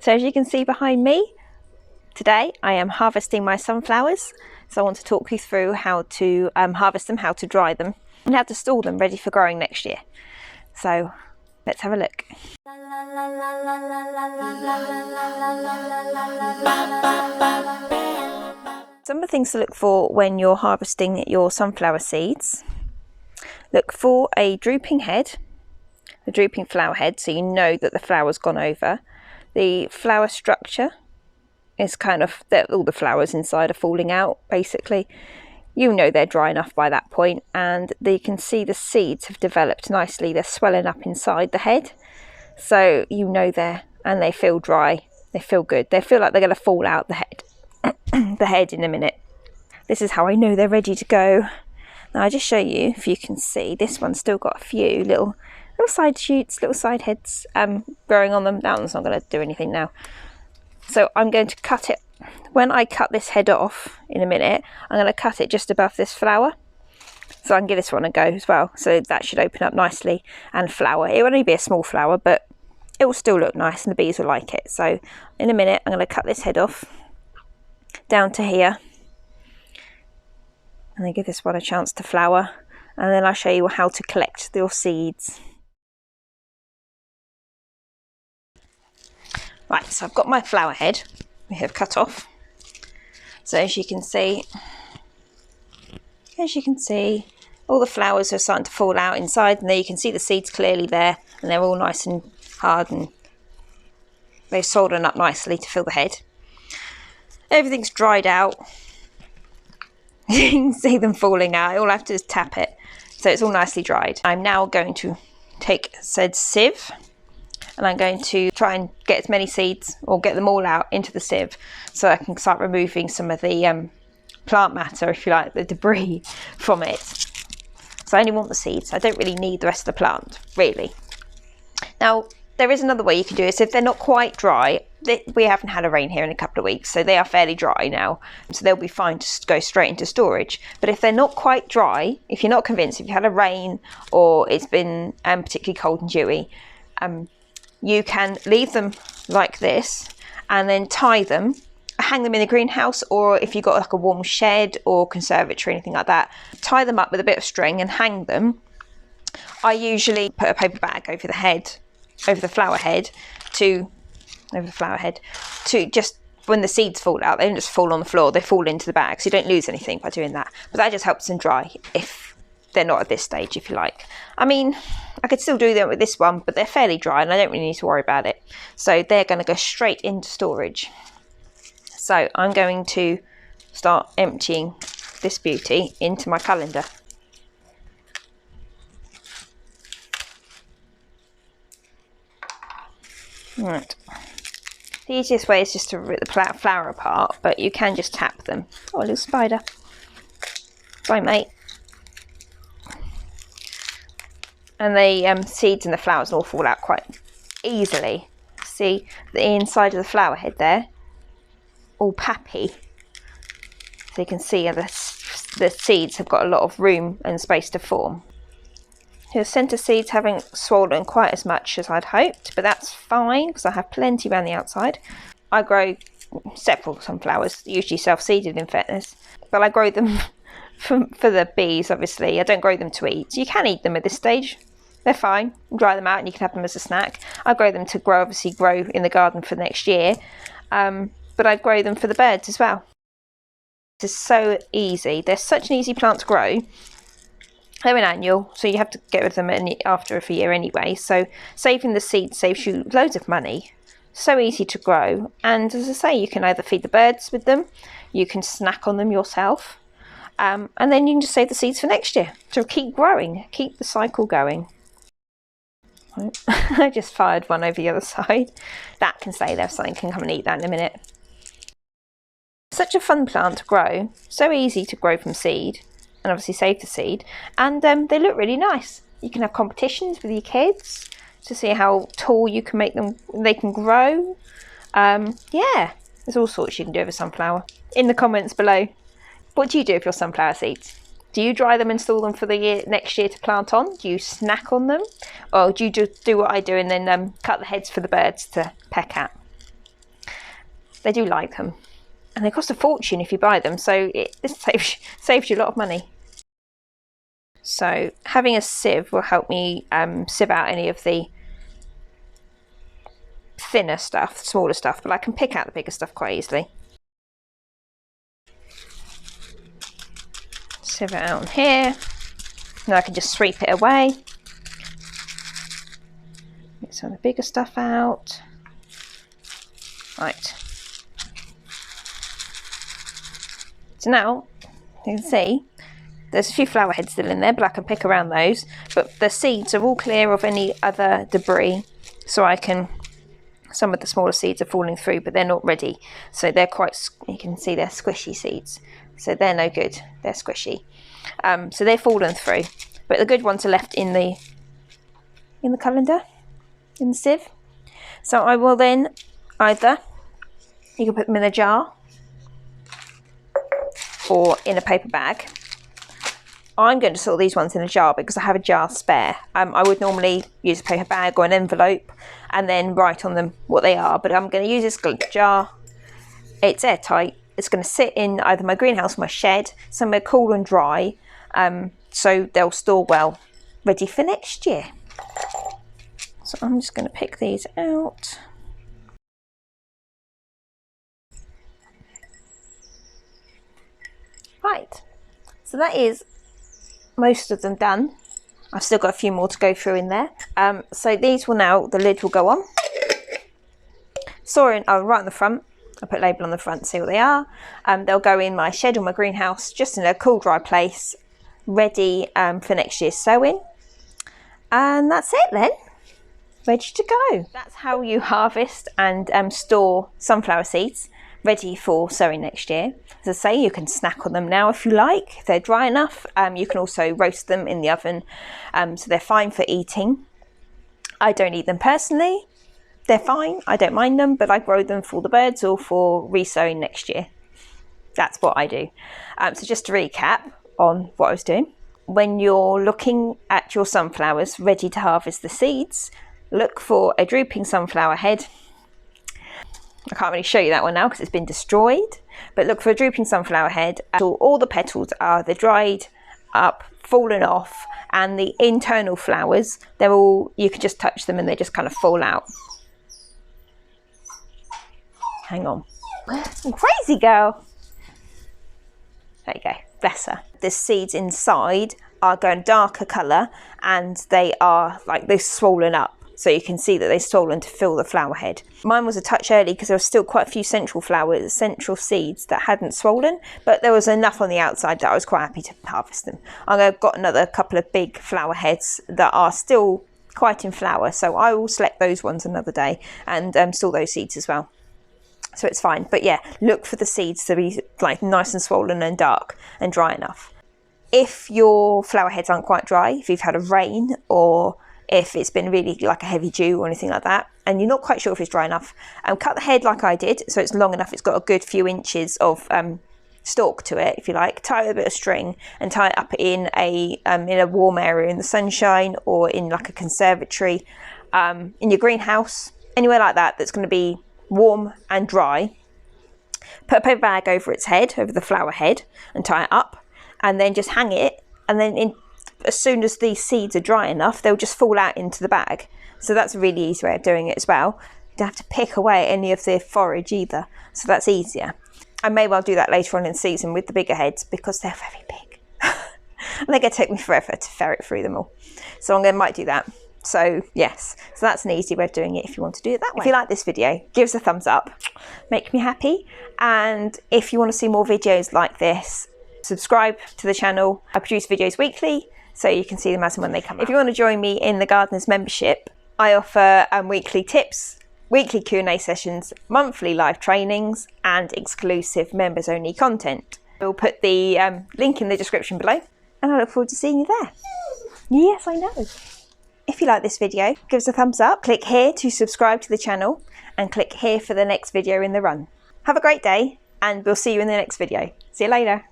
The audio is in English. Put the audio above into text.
So as you can see behind me, today I am harvesting my sunflowers. So I want to talk you through how to harvest them, how to dry them, and how to store them ready for growing next year. So let's have a look. Some of the things to look for when you're harvesting your sunflower seeds. Look for a drooping head, a drooping flower head, so you know that the flower's gone over. The flower structure is kind of, all the flowers inside are falling out basically. You know they're dry enough by that point, and you can see the seeds have developed nicely. They're swelling up inside the head, so you know and they feel dry, they feel good, they feel like they're going to fall out the head the head in a minute. This is how I know they're ready to go. Now I'll just show you, if you can see, this one's still got a few little side shoots, little side heads growing on them. That one's not going to do anything now. So I'm going to cut it. When I cut this head off in a minute, I'm going to cut it just above this flower, so I can give this one a go as well. So that should open up nicely and flower. It will only be a small flower, but it will still look nice and the bees will like it. So in a minute I'm going to cut this head off down to here, and then give this one a chance to flower, and then I'll show you how to collect your seeds. Right, so I've got my flower head we have cut off. So as you can see, all the flowers are starting to fall out inside, and there you can see the seeds clearly there, and they're all nice and hard, and they've soldered up nicely to fill the head. Everything's dried out. You can see them falling out. All I have to do is tap it, so it's all nicely dried. I'm now going to take said sieve, and I'm going to try and get as many seeds, or get them all out into the sieve, so I can start removing some of the plant matter, if you like, the debris from it. So I only want the seeds. I don't really need the rest of the plant, really. Now, there is another way you can do it. So if they're not quite dry, we haven't had a rain here in a couple of weeks, so they are fairly dry now, so they'll be fine to go straight into storage. But if they're not quite dry, if you're not convinced, if you had a rain or it's been particularly cold and dewy, you can leave them like this and then tie them, hang them in the greenhouse, or if you've got like a warm shed or conservatory or anything like that, tie them up with a bit of string and hang them. I usually put a paper bag over the head, over the flower head, to just, when the seeds fall out, they don't just fall on the floor, they fall into the bag, so you don't lose anything by doing that. But that just helps them dry if they're not at this stage, if you like. I mean, I could still do them with this one, but they're fairly dry and I don't really need to worry about it. So they're going to go straight into storage. So I'm going to start emptying this beauty into my colander. Right. The easiest way is just to rip the flower apart, but you can just tap them. Oh, a little spider. Bye, mate. And the seeds and the flowers all fall out quite easily. See the inside of the flower head there, all pappy. So you can see the seeds have got a lot of room and space to form. The centre seeds haven't swollen quite as much as I'd hoped, but that's fine because I have plenty around the outside. I grow several sunflowers, usually self-seeded in fairness, but I grow them for the bees, obviously. I don't grow them to eat. You can eat them at this stage. They're fine. You dry them out and you can have them as a snack. I grow them to grow in the garden for next year, but I grow them for the birds as well. It's so easy. They're such an easy plant to grow. They're an annual, so you have to get rid of them after a year anyway. So saving the seeds saves you loads of money. So easy to grow, and as I say, you can either feed the birds with them, you can snack on them yourself, and then you can just save the seeds for next year to keep growing, keep the cycle going. I just fired one over the other side. That can stay there, something can come and eat that in a minute. Such a fun plant to grow, so easy to grow from seed, and obviously save the seed, and they look really nice. You can have competitions with your kids to see how tall you can make them, they can grow. Yeah, there's all sorts you can do with a sunflower. In the comments below, what do you do with your sunflower seeds? Do you dry them and store them for the next year to plant on? Do you snack on them? Or do you just do what I do and then cut the heads for the birds to peck at? They do like them. And they cost a fortune if you buy them, so this saves you a lot of money. So having a sieve will help me sieve out any of the thinner stuff, smaller stuff, but I can pick out the bigger stuff quite easily. Sieve it out on here. Now I can just sweep it away. Get some of the bigger stuff out. Right. So now you can see there's a few flower heads still in there, but I can pick around those. But the seeds are all clear of any other debris, so I can. Some of the smaller seeds are falling through, but they're not ready, so they're quite. You can see they're squishy seeds, so they're no good. They're squishy, so they're fallen through. But the good ones are left in the colander, in the sieve. So I will then either you can put them in a jar or in a paper bag. I'm going to store these ones in a jar because I have a jar spare. I would normally use a paper bag or an envelope and then write on them what they are, but I'm going to use this jar. It's airtight. It's going to sit in either my greenhouse or my shed, somewhere cool and dry, so they'll store well, ready for next year. So I'm just going to pick these out. Right, so that is most of them done. I've still got a few more to go through in there. So these will now, the lid will go on. Right on the front. I'll put a label on the front, see what they are. They'll go in my shed or my greenhouse, just in a cool, dry place, ready for next year's sowing. And that's it then. Ready to go. That's how you harvest and store sunflower seeds, ready for sowing next year. As I say, you can snack on them now if you like. If they're dry enough, you can also roast them in the oven, so they're fine for eating. I don't eat them personally. They're fine, I don't mind them, but I grow them for the birds or for resowing next year. That's what I do. So just to recap on what I was doing. When you're looking at your sunflowers ready to harvest the seeds, look for a drooping sunflower head. I can't really show you that one now because it's been destroyed, but look for a drooping sunflower head. All the petals are they're dried up, fallen off, and the internal flowers, they're all, you can just touch them and they just kind of fall out. Hang on. Crazy girl. There you go, bless her. The seeds inside are going darker colour and they are like they've swollen up. So you can see that they've swollen to fill the flower head. Mine was a touch early because there was still quite a few central seeds that hadn't swollen, but there was enough on the outside that I was quite happy to harvest them. I've got another couple of big flower heads that are still quite in flower, so I will select those ones another day and store those seeds as well. So it's fine, but yeah, look for the seeds to be like nice and swollen and dark and dry enough. If your flower heads aren't quite dry, if you've had a rain or if it's been really like a heavy dew or anything like that, and you're not quite sure if it's dry enough, cut the head like I did, so it's long enough, it's got a good few inches of stalk to it, if you like. Tie it with a bit of string and tie it up in a warm area in the sunshine or in like a conservatory, in your greenhouse, anywhere like that that's going to be warm and dry. Put a paper bag over its head, over the flower head, and tie it up, and then just hang it, and then as soon as these seeds are dry enough, they'll just fall out into the bag. So that's a really easy way of doing it as well. You don't have to pick away any of the forage either, so that's easier. I may well do that later on in the season with the bigger heads because they're very big. And they're going to take me forever to ferret through them all. So might do that. So yes, so that's an easy way of doing it if you want to do it that way. If you like this video, give us a thumbs up, make me happy. And if you want to see more videos like this, subscribe to the channel. I produce videos weekly, so you can see them as and when they come out. If you want to join me in the Gardeners membership, I offer weekly tips, weekly Q&A sessions, monthly live trainings, and exclusive members only content. We'll put the link in the description below, and I look forward to seeing you there. Yes, I know. If you like this video, give us a thumbs up, click here to subscribe to the channel, and click here for the next video in the run. Have a great day, and we'll see you in the next video. See you later.